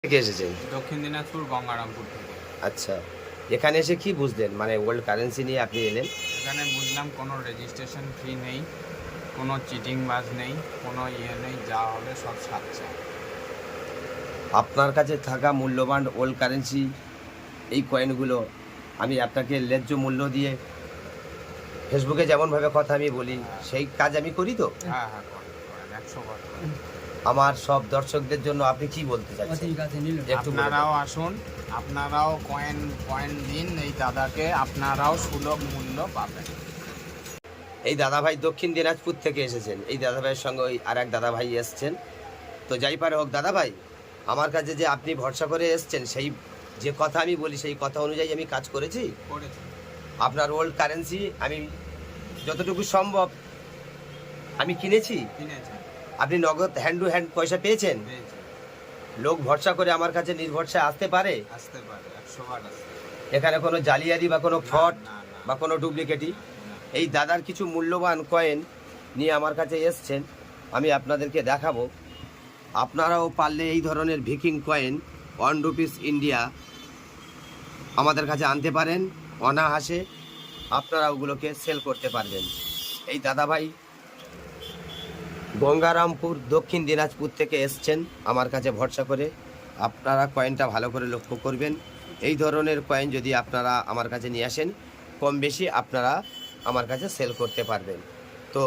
থেকে এসেছেন? দক্ষিণ দিনাজপুর গঙ্গারামপুর থেকে। আচ্ছা, এখানে এসে কি বুঝলেন? মানে ওয়ার্ল্ড কারেন্সি নিয়ে আপনি এলেন। এখানে বুঝলাম কোনো রেজিস্ট্রেশন ফি নেই, কোনো চিটিংবাজ নেই, কোনো নেই, যা হবে সব সাচ্চা। আপনার কাছে থাকা মূল্যবান ওয়ার্ল্ড কারেন্সি এই কয়েনগুলো আমি আপনাকে ন্যায্য মূল্য দিয়ে ফেসবুকে যেমনভাবে কথা আমি বলি সেই কাজ আমি করি তো। হ্যাঁ হ্যাঁ, করেন করেন, 100বার করেন। আমার সব দর্শকদের জন্য আপনি কি বলতে চাচ্ছেন? একটু বলে আপনারাও দাও। আসুন, আপনারাও কয়েন দিন এই দাদাকে, আপনারাও সুলভ মূল্য পাবেন। এই দাদাভাই দক্ষিণ দিনাজপুর থেকে এসেছেন। এই দাদাভাইয়ের সঙ্গে ওই আর এক দাদাভাই এসছেন। তো যাই পারে হোক দাদাভাই, আমার কাছে যে আপনি ভরসা করে এসছেন সেই যে কথা আমি বলি সেই কথা অনুযায়ী আমি কাজ করেছি। করেছেন, আপনার ওল্ড কারেন্সি আমি যতটুকু সম্ভব আমি কিনেছি। কিনেছেন, আপনি নগদ হ্যান্ড টু হ্যান্ড পয়সা পেয়েছেন। পেয়েছেন। লোক ভরসা করে আমার কাছে নির্ভরসায় আসতে পারে। আসতে পারে, 100বার আসতে পারে। এখানে কোনো জালিয়াতি বা কোনো ফ্রড না, না, বা কোনো ডুপ্লিকেটি। না। এই দাদার কিছু মূল্যবান কয়েন নিয়ে আমার কাছে এসছেন, আমি আপনাদেরকে দেখাবো। আপনারাও পারলে এই ধরনের ভিকিং কয়েন 1 রুপিস ইন্ডিয়া আমাদের কাছে আনতে পারেন। অনায়াসে আপনারা ওগুলোকে সেল করতে পারবেন। এই দাদাভাই গঙ্গারামপুর দক্ষিণ দিনাজপুর থেকে এসছেন আমার কাছে ভরসা করে। আপনারা কয়েনটা ভালো করে লক্ষ্য করবেন। এই ধরনের কয়েন যদি আপনারা আমার কাছে নিয়ে আসেন, কম বেশি আপনারা আমার কাছে সেল করতে পারবেন। তো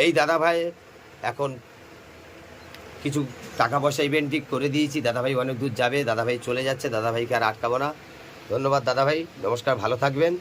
এই দাদাভাই এখন কিছু টাকা পয়সা ইভেন্টই করে দিয়েছি। দাদাভাই অনেক দূর যাবে, দাদাভাই চলে যাচ্ছে, দাদাভাইকে আর আটকাবো না। ধন্যবাদ দাদাভাই, নমস্কার, ভালো থাকবেন।